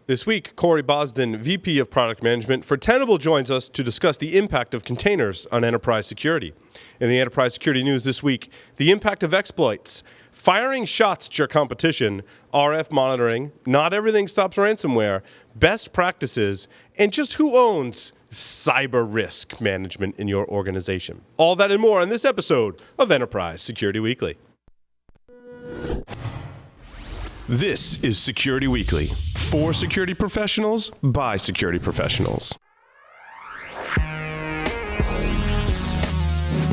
This week, Corey Bosden, VP of Product Management for Tenable, joins us to discuss the impact of containers on enterprise security. In the enterprise security news this week, the impact of exploits, firing shots at your competition, RF monitoring, not everything stops ransomware, best practices, and just who owns cyber risk management in your organization. All that and more in this episode of Enterprise Security Weekly. This is Security Weekly, for security professionals, by security professionals.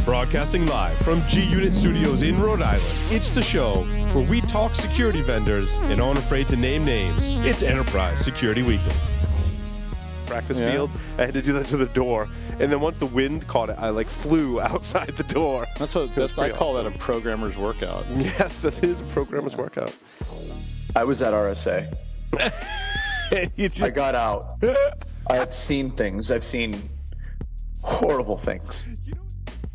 Broadcasting live from G-Unit Studios in Rhode Island, it's the show where we talk security vendors and aren't afraid to name names. It's Enterprise Security Weekly. Practice field, I had to do that to the door, and then once the wind caught it, I flew outside the door. That's I call that a programmer's workout. Yes, that is a programmer's workout. I was at RSA. I got out. I have seen things. I've seen horrible things.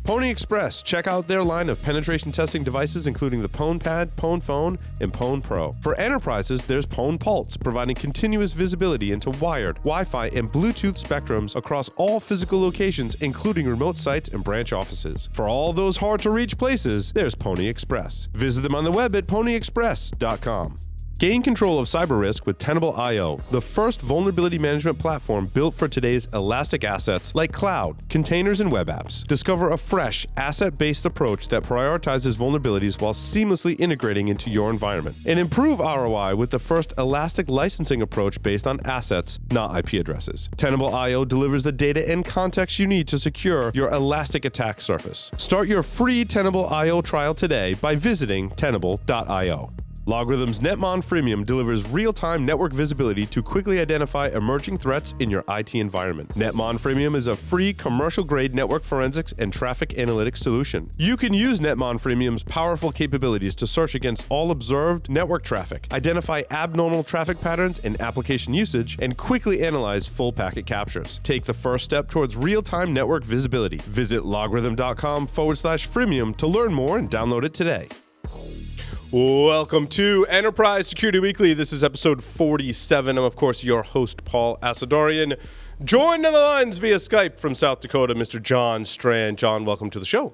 Pony Express. Check out their line of penetration testing devices, including the Pwn Pad, Pwn Phone, and Pwn Pro. For enterprises, there's Pwn Pulse, providing continuous visibility into wired, Wi-Fi, and Bluetooth spectrums across all physical locations, including remote sites and branch offices. For all those hard-to-reach places, there's Pony Express. Visit them on the web at ponyexpress.com. Gain control of cyber risk with Tenable.io, the first vulnerability management platform built for today's elastic assets like cloud, containers, and web apps. Discover a fresh, asset-based approach that prioritizes vulnerabilities while seamlessly integrating into your environment. And improve ROI with the first elastic licensing approach based on assets, not IP addresses. Tenable.io delivers the data and context you need to secure your elastic attack surface. Start your free Tenable.io trial today by visiting Tenable.io. Logarithm's Netmon Freemium delivers real-time network visibility to quickly identify emerging threats in your IT environment. Netmon Freemium is a free commercial-grade network forensics and traffic analytics solution. You can use Netmon Freemium's powerful capabilities to search against all observed network traffic, identify abnormal traffic patterns and application usage, and quickly analyze full packet captures. Take the first step towards real-time network visibility. Visit logarithm.com/freemium to learn more and download it today. Welcome to Enterprise Security Weekly. This is episode 47. I'm, of course, your host, Paul Asadorian. Joined on the lines via Skype from South Dakota, Mr. John Strand. John, welcome to the show.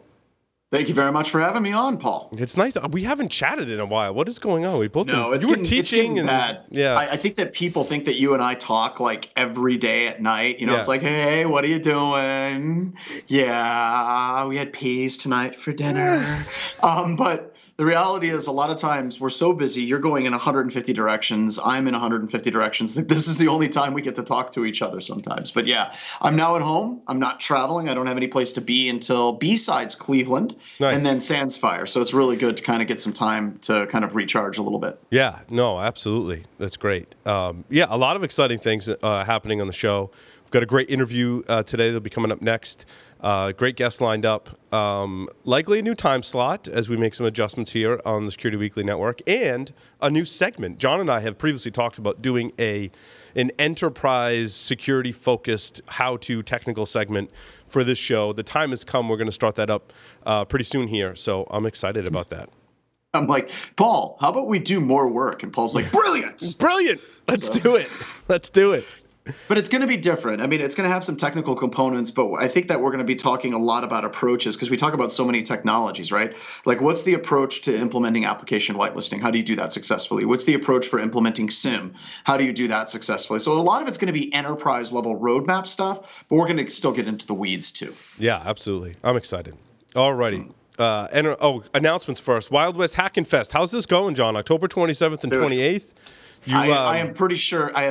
Thank you very much for having me on, Paul. It's nice. We haven't chatted in a while. What is going on? We both you were teaching and bad. Yeah. I think that people think that you and I talk like every day at night. It's like, hey, what are you doing? Yeah, we had peas tonight for dinner. But the reality is a lot of times we're so busy. You're going in 150 directions. I'm in 150 directions. This is the only time we get to talk to each other sometimes. But yeah, I'm now at home. I'm not traveling. I don't have any place to be until B-Sides Cleveland. Nice. And then Sandsfire. So it's really good to kind of get some time to kind of recharge a little bit. Yeah, no, absolutely. That's great. A lot of exciting things happening on the show. We've got a great interview today that'll be coming up next. Great guest lined up. Likely a new time slot as we make some adjustments here on the Security Weekly Network, and a new segment. John and I have previously talked about doing an enterprise security-focused how-to technical segment for this show. The time has come. We're going to start that up pretty soon here, so I'm excited about that. I'm like, Paul, how about we do more work? And Paul's like, brilliant! Brilliant! Let's do it. Let's do it. But it's going to be different. I mean, it's going to have some technical components, but I think that we're going to be talking a lot about approaches because we talk about so many technologies, right? Like, what's the approach to implementing application whitelisting? How do you do that successfully? What's the approach for implementing SIEM? How do you do that successfully? So a lot of it's going to be enterprise level roadmap stuff, but we're going to still get into the weeds too. Yeah, absolutely. I'm excited. All righty. Announcements first. Wild West Hackin' Fest. How's this going, John? October 27th and 28th? I am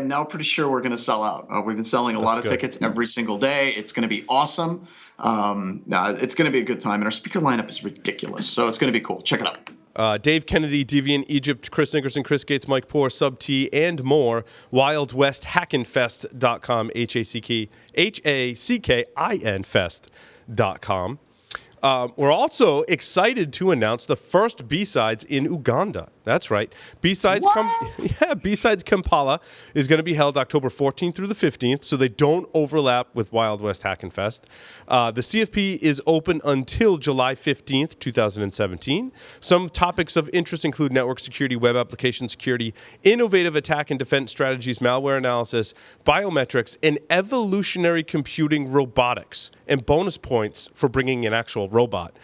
now pretty sure we're going to sell out. We've been selling a lot of tickets every single day. It's going to be awesome. It's going to be a good time. And our speaker lineup is ridiculous. So it's going to be cool. Check it out. Dave Kennedy, Deviant Egypt, Chris Nickerson, Chris Gates, Mike Poor, Sub T, and more. WildWestHackinFest.com, HACKIN Fest.com. We're also excited to announce the first B-Sides in Uganda. That's right. B-Sides Kampala is going to be held October 14th through the 15th, so they don't overlap with Wild West Hackin' Fest. The CFP is open until July 15th, 2017. Some topics of interest include network security, web application security, innovative attack and defense strategies, malware analysis, biometrics, and evolutionary computing robotics, and bonus points for bringing an actual robot.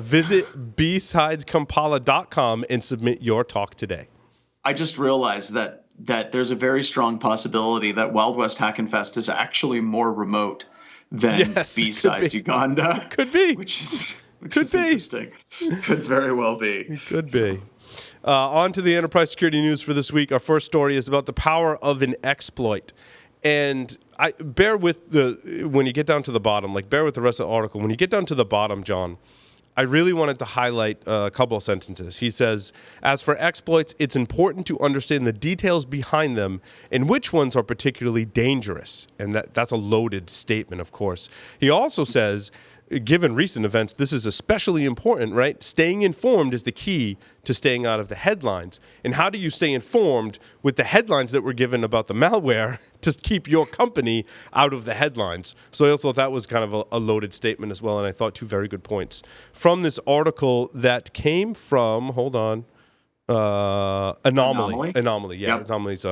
Visit bsideskampala.com and submit your talk today. I just realized that there's a very strong possibility that Wild West Hackin' Fest is actually more remote than B-Sides Uganda. Could be. Which is interesting. Could very well be. Could be. On to the enterprise security news for this week. Our first story is about the power of an exploit. And when you get down to the bottom, bear with the rest of the article. When you get down to the bottom, John, I really wanted to highlight a couple of sentences. He says, as for exploits, it's important to understand the details behind them and which ones are particularly dangerous. And that's a loaded statement, of course. He also says, given recent events, this is especially important, right? Staying informed is the key to staying out of the headlines. And how do you stay informed with the headlines that were given about the malware to keep your company out of the headlines? So I thought that was kind of a loaded statement as well, and I thought two very good points. From this article that came from, Anomaly. Anomaly, yeah. Yep. Anomaly's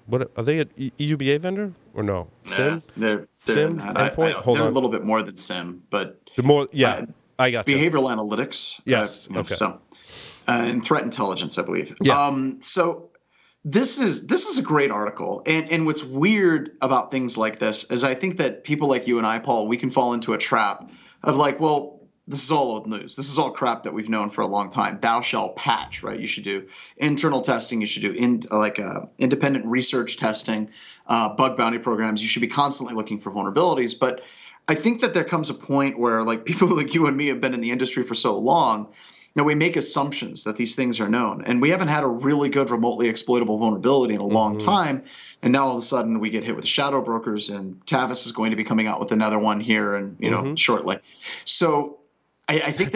what are they, an EUBA vendor or no? SIM? They're SIM? Endpoint? They're a little bit more than SIM, but I got you. Behavioral analytics. Yes. Okay. And threat intelligence, I believe. Yeah. So this is a great article, and what's weird about things like this is I think that people like you and I, Paul, we can fall into a trap of this is all old news. This is all crap that we've known for a long time. Thou shalt patch, right? You should do internal testing. You should do independent research testing, bug bounty programs. You should be constantly looking for vulnerabilities. But I think that there comes a point where people like you and me have been in the industry for so long, we make assumptions that these things are known. And we haven't had a really good remotely exploitable vulnerability in a long time. And now all of a sudden we get hit with shadow brokers, and Tavis is going to be coming out with another one here and shortly. So I think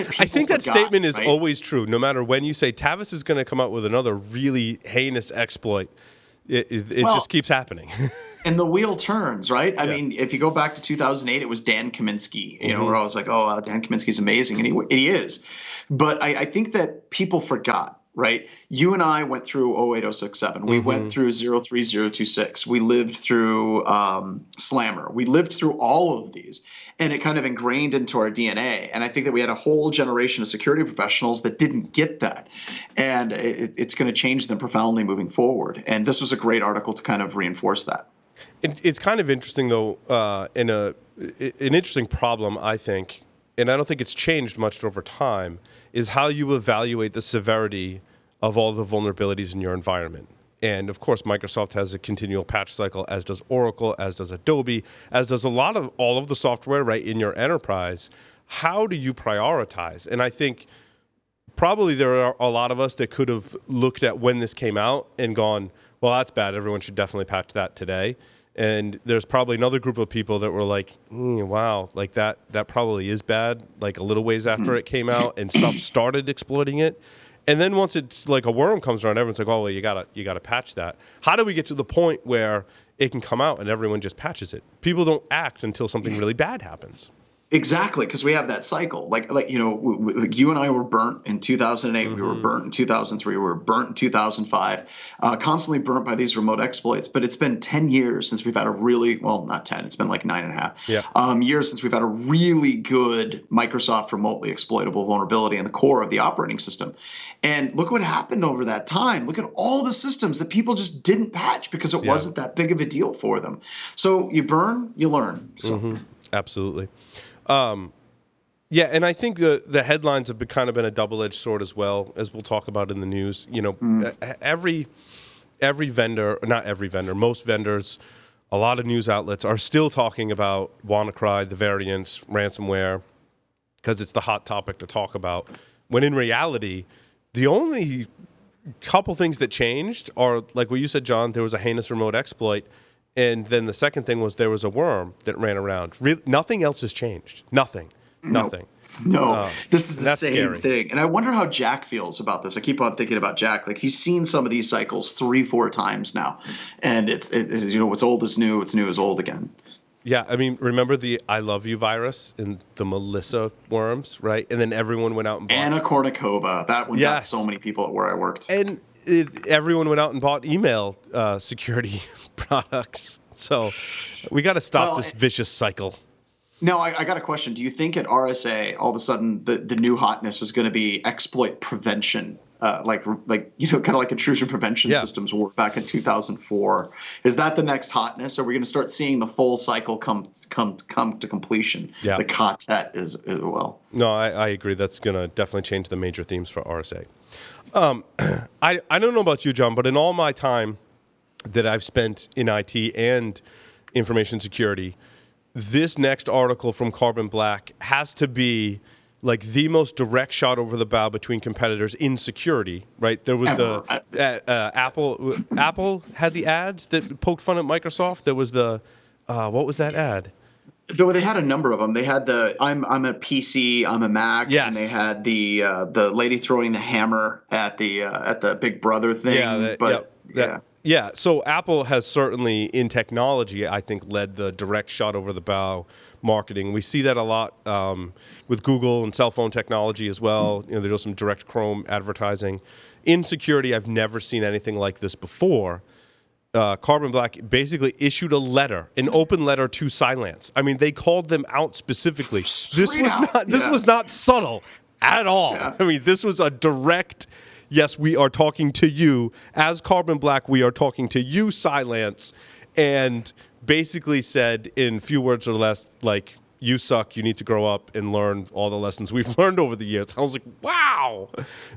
that statement is always true. No matter when you say Tavis is going to come out with another really heinous exploit, it just keeps happening. And the wheel turns, right? I mean, if you go back to 2008, it was Dan Kaminsky, where I was like, oh, Dan Kaminsky's amazing. And he is. But I think that people forgot, right? You and I went through 08067. We went through 03026. We lived through Slammer. We lived through all of these. And it kind of ingrained into our DNA. And I think that we had a whole generation of security professionals that didn't get that. And it's going to change them profoundly moving forward. And this was a great article to kind of reinforce that. It's kind of interesting, though, an interesting problem, I think, and I don't think it's changed much over time, is how you evaluate the severity of all the vulnerabilities in your environment. And, of course, Microsoft has a continual patch cycle, as does Oracle, as does Adobe, as does all of the software, right, in your enterprise. How do you prioritize? And I think probably there are a lot of us that could have looked at when this came out and gone, well, that's bad. Everyone should definitely patch that today. And there's probably another group of people that were like, wow, that probably is bad, a little ways after it came out and stuff started exploiting it. And then once it's a worm comes around, everyone's like, oh, well, you gotta patch that. How do we get to the point where it can come out and everyone just patches it? People don't act until something really bad happens. Exactly, because we have that cycle. You and I were burnt in 2008. We were burnt in 2003. We were burnt in 2005. Constantly burnt by these remote exploits. But it's been 10 years since we've had a really, well, not 10. It's been 9.5 years since we've had a really good Microsoft remotely exploitable vulnerability in the core of the operating system. And look what happened over that time. Look at all the systems that people just didn't patch because it wasn't that big of a deal for them. So you burn, you learn. So. Absolutely. And I think the headlines have kind of been a double-edged sword as well, as we'll talk about in the news. Every vendor, not every vendor, most vendors, a lot of news outlets are still talking about WannaCry, the variants, ransomware, because it's the hot topic to talk about. When in reality, the only couple things that changed are, like what you said, John, there was a heinous remote exploit. And then the second thing was there was a worm that ran around. Nothing else has changed. Nothing. Nothing. No, this is the same scary. thing. And I wonder how Jack feels about this. I keep on thinking about Jack. Like, he's seen some of these cycles 3-4 times now. And it's what's old is new, what's new is old again. Yeah, I mean, remember the I love you virus and the Melissa worms, right? And then everyone went out and bought Anna Kournikova. That one got so many people at where I worked. And everyone went out and bought email security products. So we got to stop this vicious cycle. No, I got a question. Do you think at RSA, all of a sudden, the new hotness is going to be exploit prevention, kind of like intrusion prevention systems were back in 2004? Is that the next hotness? Are we going to start seeing the full cycle come to completion? Yeah. The COTET as well. No, I agree. That's going to definitely change the major themes for RSA. I don't know about you, John, but in all my time that I've spent in IT and information security, this next article from Carbon Black has to be like the most direct shot over the bow between competitors in security, right? There was Apple had the ads that poked fun at Microsoft. There was what was that ad? Though they had a number of them. They had the I'm a PC, I'm a Mac, yes. And they had the lady throwing the hammer at the Big Brother thing. Yeah, so Apple has certainly, in technology, I think, led the direct shot over the bow marketing. We see that a lot with Google and cell phone technology as well. You know, they do some direct Chrome advertising. In security, I've never seen anything like this before. Carbon Black basically issued a letter, an open letter to Cylance. I mean, they called them out specifically. This was not subtle at all. Yeah. I mean, this was a direct. Yes, we are talking to you. As Carbon Black, we are talking to you, Cylance, and basically said in few words or less, like, you suck, you need to grow up and learn all the lessons we've learned over the years. I was like, wow.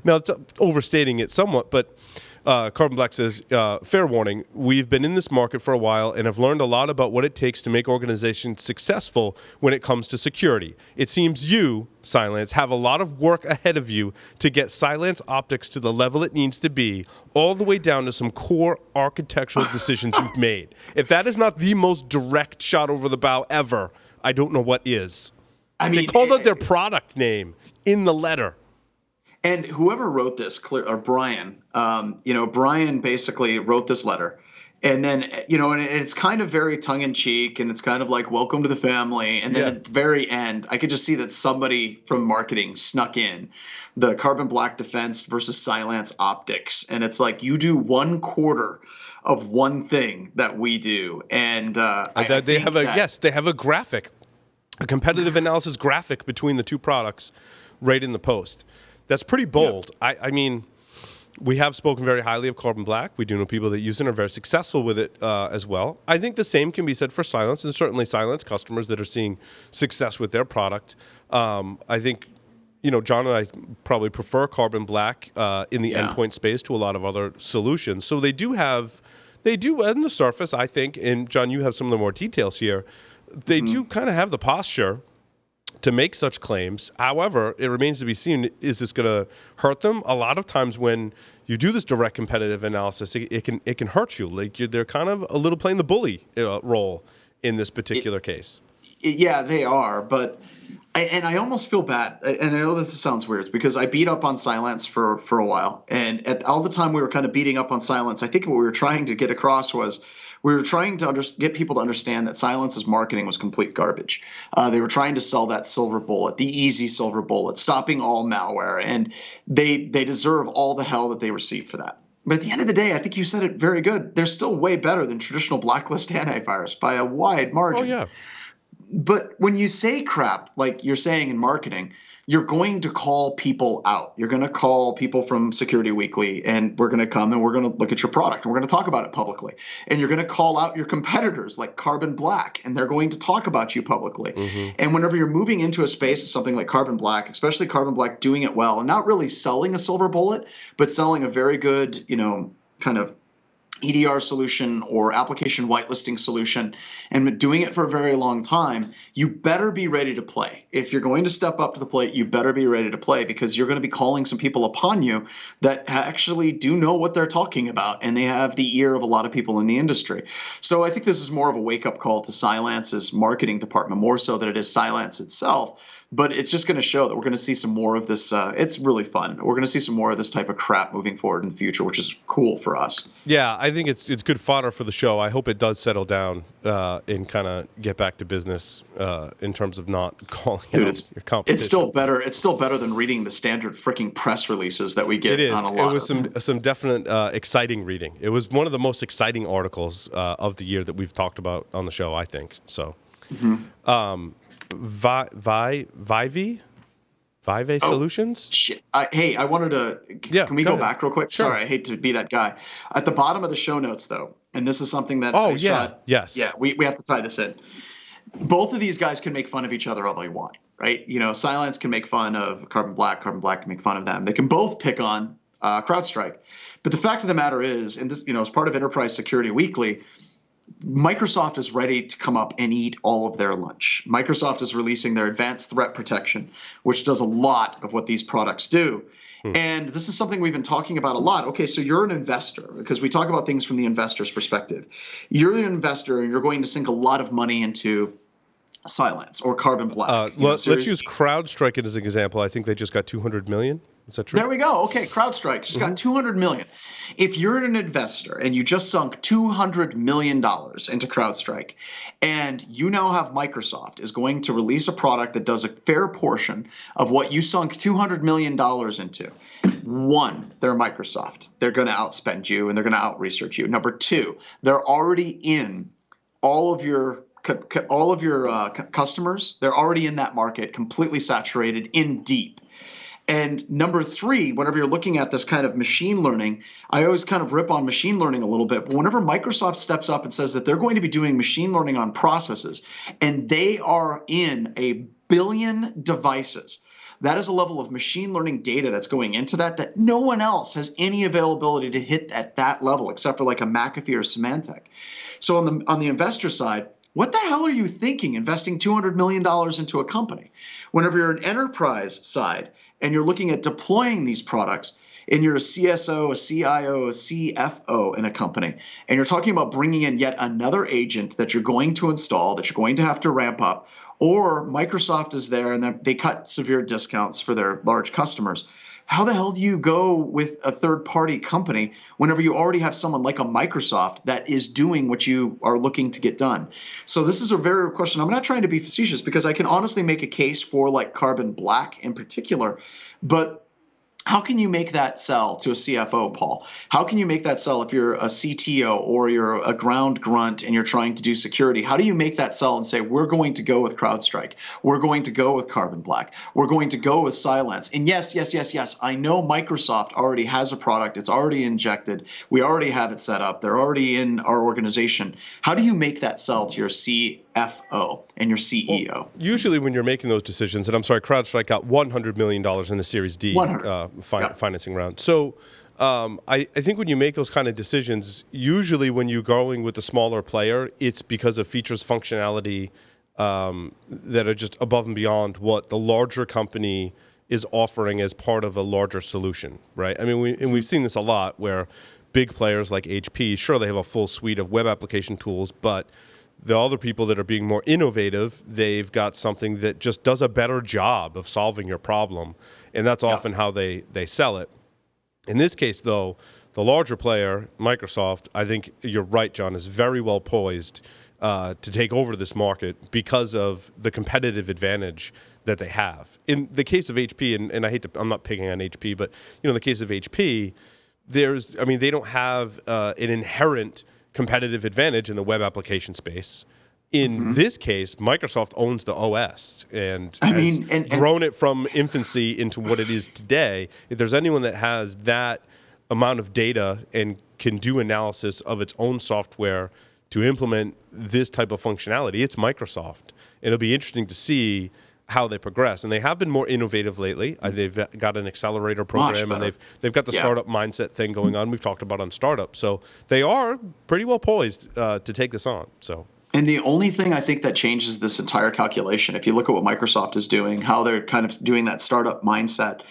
Now, it's overstating it somewhat, but Carbon Black says, fair warning, we've been in this market for a while and have learned a lot about what it takes to make organizations successful when it comes to security. It seems you, Cylance, have a lot of work ahead of you to get Cylance optics to the level it needs to be, all the way down to some core architectural decisions you've made. If that is not the most direct shot over the bow ever, I don't know what is. I mean, they called out their product name in the letter. And whoever wrote this, Brian, Brian basically wrote this letter. And then, and it's kind of very tongue-in-cheek, and it's kind of like, welcome to the family. And then at the very end, I could just see that somebody from marketing snuck in the Carbon Black defense versus Cylance optics. And it's like, you do 1/4 of one thing that we do. And they have a graphic, a competitive analysis graphic between the two products right in the post. That's pretty bold. Yeah. I mean, we have spoken very highly of Carbon Black. We do know people that use it and are very successful with it as well. I think the same can be said for Cylance, and certainly Cylance customers that are seeing success with their product. I think, John and I probably prefer Carbon Black in the endpoint space to a lot of other solutions. So they do on the surface, I think, and John, you have some of the more details here, they do kind of have the posture to make such claims. However, it remains to be seen, is this going to hurt them? A lot of times when you do this direct competitive analysis, it can hurt you. Like they're kind of a little playing the bully role in this particular case. Yeah, they are. But I almost feel bad. And I know this sounds weird because I beat up on Cylance for a while. And at all the time we were kind of beating up on Cylance, I think what we were trying to get across was we were trying to get people to understand that Cylance's marketing was complete garbage. They were trying to sell that silver bullet, the easy silver bullet, stopping all malware, and they deserve all the hell that they receive for that. But at the end of the day, I think you said it very good. They're still way better than traditional blacklist antivirus by a wide margin. Oh, yeah. But when you say crap, like you're saying in marketing, you're going to call people out. You're going to call people from Security Weekly, and we're going to come and we're going to look at your product, and we're going to talk about it publicly. And you're going to call out your competitors like Carbon Black, and they're going to talk about you publicly. Mm-hmm. And whenever you're moving into a space of something like Carbon Black, especially Carbon Black doing it well, and not really selling a silver bullet, but selling a very good, kind of EDR solution or application whitelisting solution and doing it for a very long time, you better be ready to play. If you're going to step up to the plate, you better be ready to play, because you're going to be calling some people upon you that actually do know what they're talking about, and they have the ear of a lot of people in the industry. So I think this is more of a wake-up call to Cylance's marketing department, more so than it is Cylance itself. But it's just going to show that we're going to see some more of this. It's really fun. We're going to see some more of this type of crap moving forward in the future, which is cool for us. Yeah, I think it's good fodder for the show. I hope it does settle down and kind of get back to business in terms of not calling out your competition. It's still better. It's still better than reading the standard freaking press releases that we get on a lot. It was some definite exciting reading. It was one of the most exciting articles of the year that we've talked about on the show, I think. So. Mm-hmm. Viavi Solutions? Shit. I wanted to... Can we go back real quick? Sure. Sorry, I hate to be that guy. At the bottom of the show notes, though, and this is something that Yes. Yeah, we have to tie this in. Both of these guys can make fun of each other all they want, right? You know, Cylance can make fun of Carbon Black can make fun of them. They can both pick on CrowdStrike. But the fact of the matter is, and this, as part of Enterprise Security Weekly, Microsoft is ready to come up and eat all of their lunch. Microsoft is releasing their advanced threat protection, which does a lot of what these products do. And this is something we've been talking about a lot. Okay, so you're an investor, because we talk about things from the investor's perspective. You're an investor and you're going to sink a lot of money into Cylance or Carbon Black. Let's use CrowdStrike as an example. I think they just got $200 million. Is that true? There we go. Okay, CrowdStrike just got $200 million. If you're an investor and you just sunk $200 million into CrowdStrike, and you now have Microsoft is going to release a product that does a fair portion of what you sunk $200 million into. One, they're Microsoft. They're going to outspend you and they're going to out-research you. Number two, they're already in all of your customers. They're already in that market, completely saturated, in deep. And number three, whenever you're looking at this kind of machine learning, I always kind of rip on machine learning a little bit. But whenever Microsoft steps up and says that they're going to be doing machine learning on processes, and they are in 1 billion devices, that is a level of machine learning data that's going into that no one else has any availability to hit at that level, except for like a McAfee or Symantec. So on the investor side, what the hell are you thinking investing $200 million into a company? Whenever you're an enterprise side, and you're looking at deploying these products, and you're a CSO, a CIO, a CFO in a company, and you're talking about bringing in yet another agent that you're going to install, that you're going to have to ramp up, or Microsoft is there and they cut severe discounts for their large customers. How the hell do you go with a third-party company whenever you already have someone like a Microsoft that is doing what you are looking to get done? So this is a very real question. I'm not trying to be facetious, because I can honestly make a case for like Carbon Black in particular, but how can you make that sell to a CFO, Paul? How can you make that sell if you're a CTO or you're a ground grunt and you're trying to do security? How do you make that sell and say, we're going to go with CrowdStrike, we're going to go with Carbon Black, we're going to go with Cylance? And yes, I know Microsoft already has a product. It's already injected. We already have it set up. They're already in our organization. How do you make that sell to your CFO and your CEO? Well, usually when you're making those decisions, and I'm sorry, CrowdStrike got $100 million in the Series D financing round. So I think when you make those kind of decisions, usually when you're going with a smaller player, it's because of features, functionality that are just above and beyond what the larger company is offering as part of a larger solution, right? I mean, we've seen this a lot where big players like HP, sure, they have a full suite of web application tools, but the other people that are being more innovative, they've got something that just does a better job of solving your problem. And that's often how they sell it. In this case, though, the larger player, Microsoft, I think you're right, John, is very well poised to take over this market because of the competitive advantage that they have. In the case of HP, and I'm not picking on HP, but in the case of HP, they don't have an inherent competitive advantage in the web application space. In this case, Microsoft owns the OS and has grown it from infancy into what it is today. If there's anyone that has that amount of data and can do analysis of its own software to implement this type of functionality, it's Microsoft. And it'll be interesting to see how they progress. And they have been more innovative lately. They've got an accelerator program, and they've got the startup mindset thing going on. We've talked about on startup. So they are pretty well poised to take this on. So. And the only thing I think that changes this entire calculation, if you look at what Microsoft is doing, how they're kind of doing that startup mindset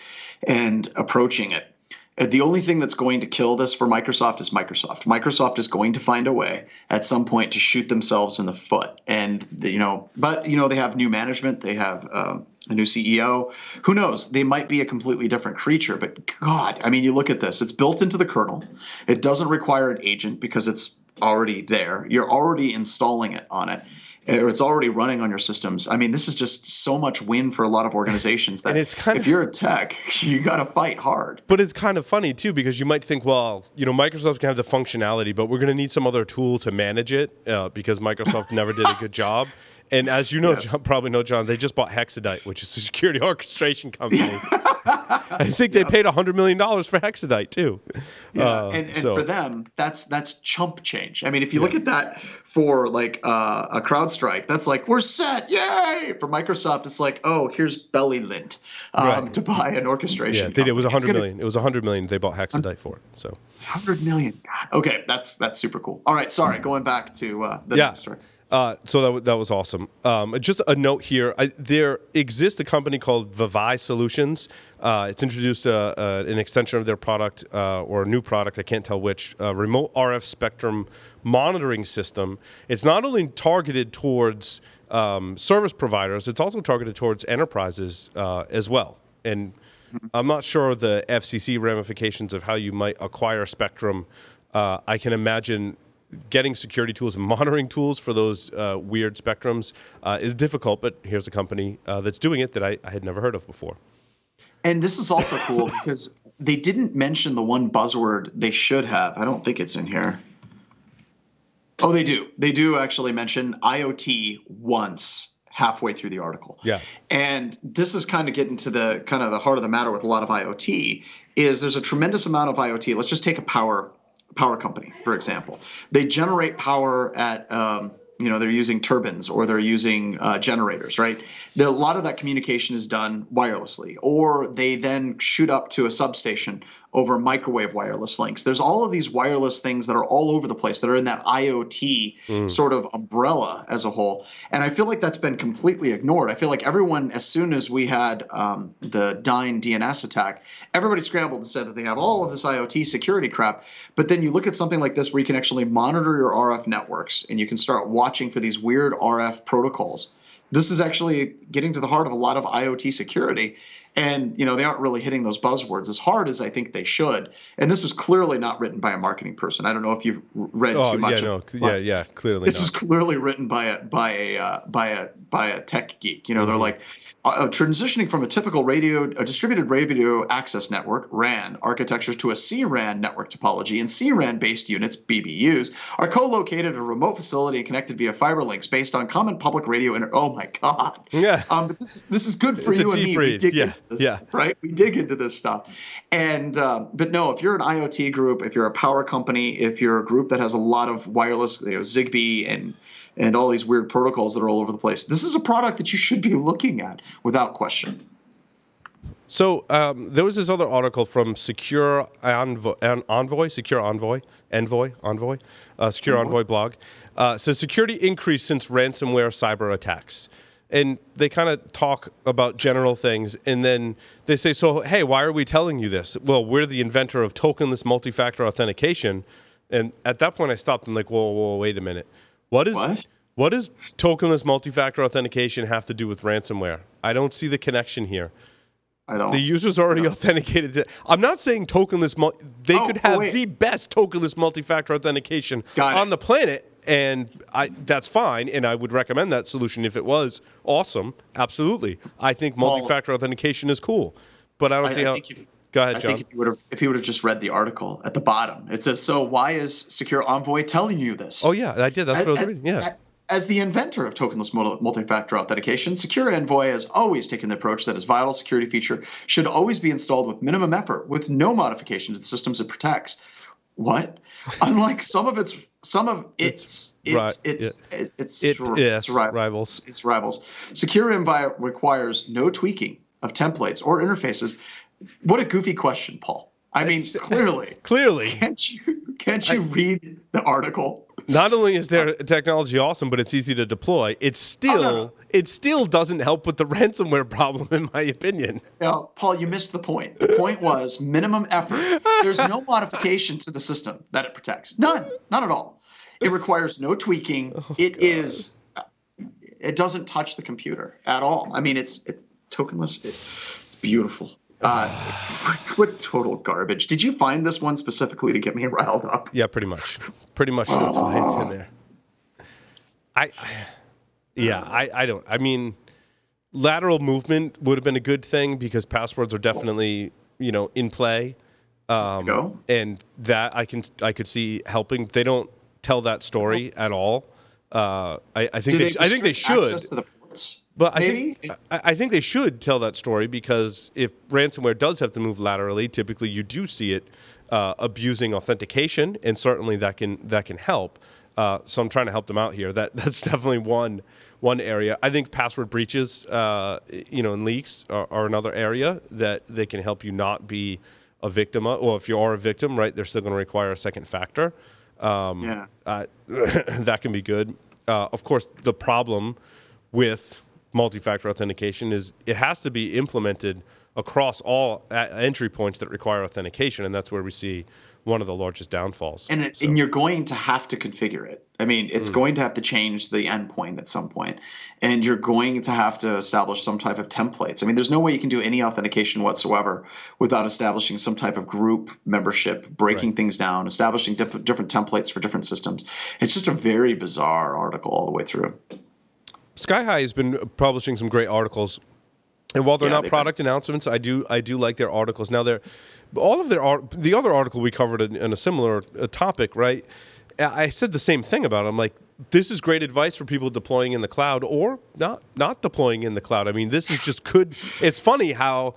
and approaching it, the only thing that's going to kill this for Microsoft is Microsoft. Microsoft is going to find a way at some point to shoot themselves in the foot. And, they have new management. They have a new CEO. Who knows? They might be a completely different creature. But God, I mean, you look at this. It's built into the kernel. It doesn't require an agent because it's already there. You're already installing it on it. Or it's already running on your systems. I mean, this is just so much win for a lot of organizations that if you're a tech, you got to fight hard. But it's kind of funny, too, because you might think, well, Microsoft can have the functionality, but we're going to need some other tool to manage it because Microsoft never did a good job. And as you know, yes. Probably know, John, they just bought Hexadite, which is a security orchestration company. I think they paid $100 million for Hexadite, too. Yeah, and for them, that's chump change. I mean, if you look at that for like a CrowdStrike, that's like, we're set, yay! For Microsoft, it's like, oh, here's belly lint to buy an orchestration company. It was $100 million. It was $100 million they bought Hexadite for. So $100 million. God. Okay, that's super cool. All right, sorry, going back to the next story. So that was awesome. Just a note here. There exists a company called Viavi Solutions. It's introduced an extension of their product or a new product, I can't tell which, remote RF spectrum monitoring system. It's not only targeted towards service providers, it's also targeted towards enterprises as well. And I'm not sure the FCC ramifications of how you might acquire spectrum. I can imagine getting security tools and monitoring tools for those weird spectrums is difficult, but here's a company that's doing it that I had never heard of before. And this is also cool because they didn't mention the one buzzword they should have. I don't think it's in here. Oh, they do. They do actually mention IoT once halfway through the article. Yeah. And this is kind of getting to the heart of the matter with a lot of IoT is there's a tremendous amount of IoT. Let's just take a power company, for example. They generate power at, they're using turbines or they're using generators, right? A lot of that communication is done wirelessly, or they then shoot up to a substation over microwave wireless links. There's all of these wireless things that are all over the place that are in that IoT sort of umbrella as a whole. And I feel like that's been completely ignored. I feel like everyone, as soon as we had the Dyn DNS attack, everybody scrambled and said that they have all of this IoT security crap. But then you look at something like this where you can actually monitor your RF networks and you can start watching for these weird RF protocols. This is actually getting to the heart of a lot of IoT security. And, they aren't really hitting those buzzwords as hard as I think they should. And this was clearly not written by a marketing person. I don't know if you've read too much. Clearly this is clearly written by a tech geek. They're like, transitioning from a typical distributed radio access network, RAN, architectures to a CRAN network topology, and CRAN-based units, BBUs, are co-located at a remote facility and connected via fiber links based on common public radio. Oh my God! Yeah. But this is good for you and me. We dig into this, right? We dig into this stuff, and but no, if you're an IoT group, if you're a power company, if you're a group that has a lot of wireless, Zigbee and all these weird protocols that are all over the place, this is a product that you should be looking at without question. So there was this other article from Secure Envoy blog. Says security increased since ransomware cyber attacks. And they kind of talk about general things, and then they say, so, hey, why are we telling you this? Well, we're the inventor of tokenless multi-factor authentication. And at that point, I stopped and like, whoa, wait a minute. What does tokenless multi-factor authentication have to do with ransomware? I don't see the connection here. I don't. The user's already authenticated. I'm not saying tokenless. They could have the best tokenless multi-factor authentication on the planet, and that's fine. And I would recommend that solution if it was awesome. Absolutely, I think multi-factor authentication is cool, but I don't see how. Go ahead, John. I think if you would have just read the article at the bottom, it says, so why is Secure Envoy telling you this? Oh, yeah, I did. That's what I was reading. Yeah. As the inventor of tokenless multi-factor authentication, Secure Envoy has always taken the approach that its vital security feature should always be installed with minimum effort, with no modification to the systems it protects. what? Unlike some of its rivals. Its rivals. Secure Envoy requires no tweaking of templates or interfaces. What a goofy question, Paul. I mean, clearly. Can't you read the article? Not only is their technology awesome, but it's easy to deploy. It still doesn't help with the ransomware problem, in my opinion. Now, Paul, you missed the point. The point was minimum effort. There's no modification to the system that it protects. None at all. It requires no tweaking. It doesn't touch the computer at all. I mean, it's tokenless. It's beautiful. What total garbage. Did you find this one specifically to get me riled up? Yeah, pretty much. That's why it's in there. I don't. I mean, lateral movement would have been a good thing because passwords are definitely, in play. And that I could see helping. They don't tell that story at all. I think they should. Access to the ports? But I think they should tell that story because if ransomware does have to move laterally, typically you do see it abusing authentication, and certainly that can help. So I'm trying to help them out here. That's definitely one area. I think password breaches, and leaks are another area that they can help you not be a victim of. Well, if you are a victim, right, they're still going to require a second factor. That can be good. Of course, the problem with multi-factor authentication is it has to be implemented across all entry points that require authentication, and that's where we see one of the largest downfalls. And you're going to have to configure it. I mean, it's going to have to change the endpoint at some point, and you're going to have to establish some type of templates. I mean, there's no way you can do any authentication whatsoever without establishing some type of group membership, breaking things down, establishing different templates for different systems. It's just a very bizarre article all the way through. Sky High has been publishing some great articles, and while they're not product announcements, I do like their articles. Now, the other article we covered in a similar topic, right? I said the same thing about it. I'm like, this is great advice for people deploying in the cloud or not deploying in the cloud. I mean, this is just it's funny how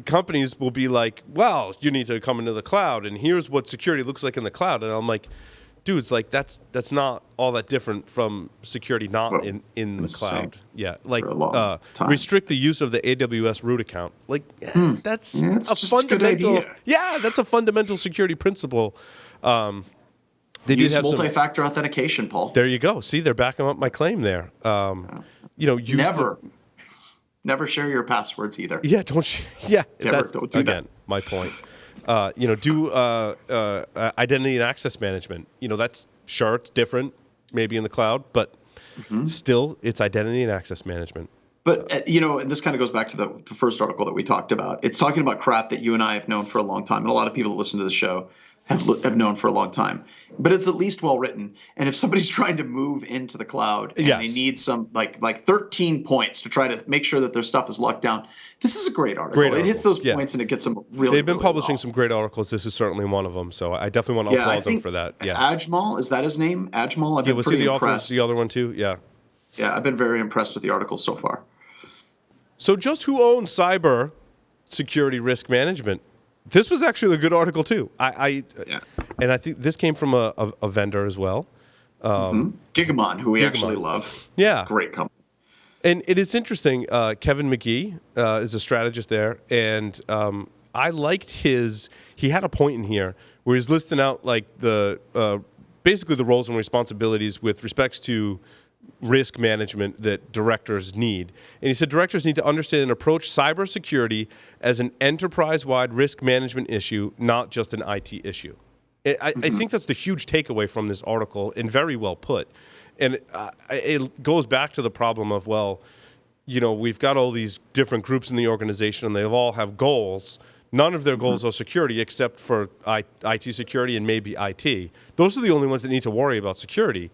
companies will be like, well, you need to come into the cloud, and here's what security looks like in the cloud, and I'm like, dudes, like that's not all that different from security in the cloud. Yeah, like restrict the use of the AWS root account. Like that's a fundamental. That's a fundamental security principle. They use multi-factor authentication, Paul. There you go. See, they're backing up my claim there. Never share your passwords either. Yeah, don't. Don't do that. My point. Do identity and access management. It's different, maybe in the cloud, but still, it's identity and access management. But, and this kind of goes back to the first article that we talked about. It's talking about crap that you and I have known for a long time, and a lot of people that listen to the show have known for a long time. But it's at least well written. And if somebody's trying to move into the cloud and they need some like 13 points to try to make sure that their stuff is locked down, this is a great article. It hits those points and it gets them really. They've been publishing some great articles. This is certainly one of them. So I definitely want to applaud them for that. Yeah, Ajmal, is that his name? Ajmal. I've been pretty impressed. The other one too. Yeah. Yeah, I've been very impressed with the articles so far. So just who owns cyber security risk management? This was actually a good article too. And I think this came from a vendor as well. Gigamon, who we actually love. Yeah. Great company. And it is interesting. Kevin McGee is a strategist there. And I liked he had a point in here where he's listing out like basically the roles and responsibilities with respects to risk management that directors need. And he said directors need to understand and approach cybersecurity as an enterprise-wide risk management issue, not just an IT issue. I think that's the huge takeaway from this article, and very well put. And it goes back to the problem of, we've got all these different groups in the organization, and they all have goals. None of their goals are security except for IT security and maybe IT. Those are the only ones that need to worry about security.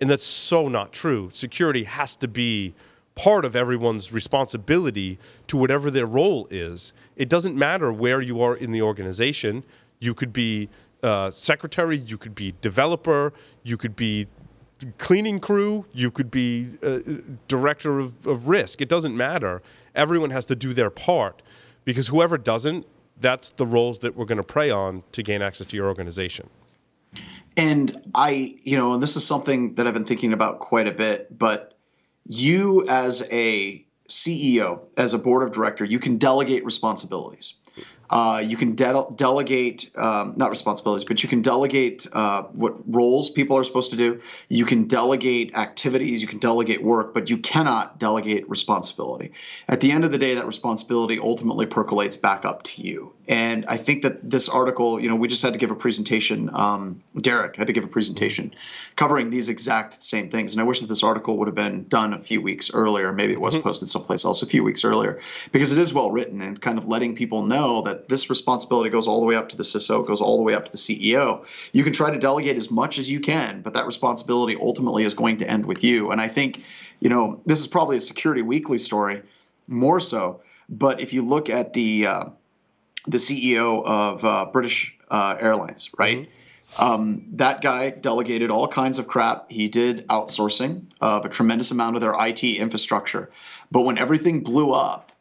And that's so not true. Security has to be part of everyone's responsibility to whatever their role is. It doesn't matter where you are in the organization. You could be secretary, you could be developer, you could be cleaning crew, you could be director of risk. It doesn't matter. Everyone has to do their part, because whoever doesn't, that's the roles that we're going to prey on to gain access to your organization. And and this is something that I've been thinking about quite a bit, but you as a CEO, as a board of director, you can delegate responsibilities. You can delegate, not responsibilities, but you can delegate what roles people are supposed to do. You can delegate activities, you can delegate work, but you cannot delegate responsibility. At the end of the day, that responsibility ultimately percolates back up to you. And I think that this article, we just had to give a presentation. Derek had to give a presentation covering these exact same things. And I wish that this article would have been done a few weeks earlier. Maybe it was posted someplace else a few weeks earlier, because it is well written and kind of letting people know that this responsibility goes all the way up to the CISO, goes all the way up to the CEO. You can try to delegate as much as you can, but that responsibility ultimately is going to end with you. And I think, this is probably a Security Weekly story, more so. But if you look at the CEO of British Airlines, right? That guy delegated all kinds of crap. He did outsourcing of a tremendous amount of their IT infrastructure. But when everything blew up,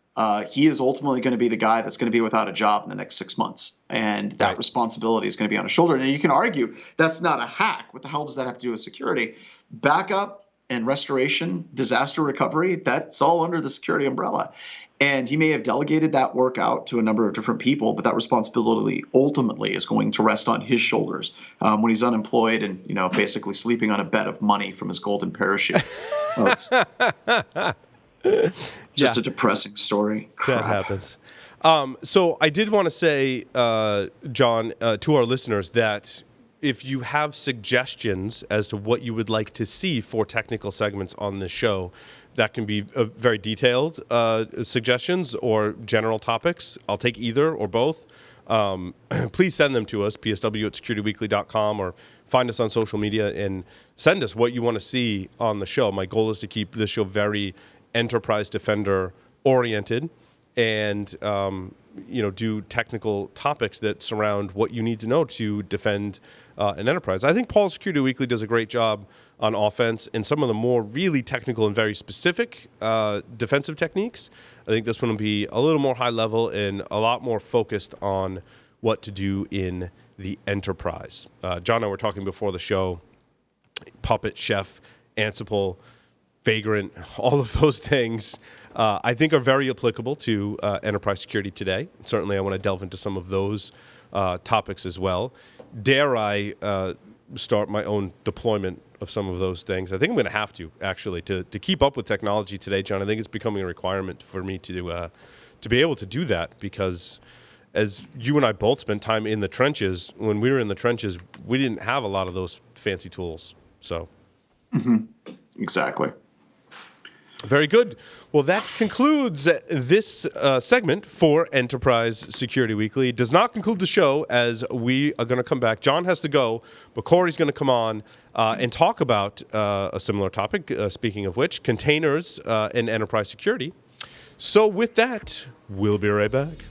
he is ultimately going to be the guy that's going to be without a job in the next 6 months. And that responsibility is going to be on his shoulder. And you can argue that's not a hack. What the hell does that have to do with security? Backup and restoration, disaster recovery, that's all under the security umbrella. And he may have delegated that work out to a number of different people, but that responsibility ultimately is going to rest on his shoulders when he's unemployed and, basically sleeping on a bed of money from his golden parachute. Just a depressing story. Crap. That happens. So I did want to say, John, to our listeners that if you have suggestions as to what you would like to see for technical segments on this show, that can be very detailed suggestions or general topics. I'll take either or both. Please send them to us, psw@securityweekly.com, or find us on social media and send us what you want to see on the show. My goal is to keep this show very enterprise defender oriented and do technical topics that surround what you need to know to defend an enterprise. I think Paul's Security Weekly does a great job on offense and some of the more really technical and very specific defensive techniques. I think this one will be a little more high level and a lot more focused on what to do in the enterprise. John and I were talking before the show, Puppet, Chef, Ansible, Vagrant, all of those things I think are very applicable to enterprise security today. Certainly I want to delve into some of those topics as well. Dare I start my own deployment of some of those things? I think I'm going to have to, actually, to keep up with technology today, John. I think it's becoming a requirement for me to be able to do that, because as you and I both spent time in the trenches, when we were in the trenches, we didn't have a lot of those fancy tools. So, Exactly. Very good. Well, that concludes this segment for Enterprise Security Weekly. It does not conclude the show, as we are going to come back. John has to go, but Corey's going to come on and talk about a similar topic, speaking of which, containers and enterprise security. So with that, we'll be right back.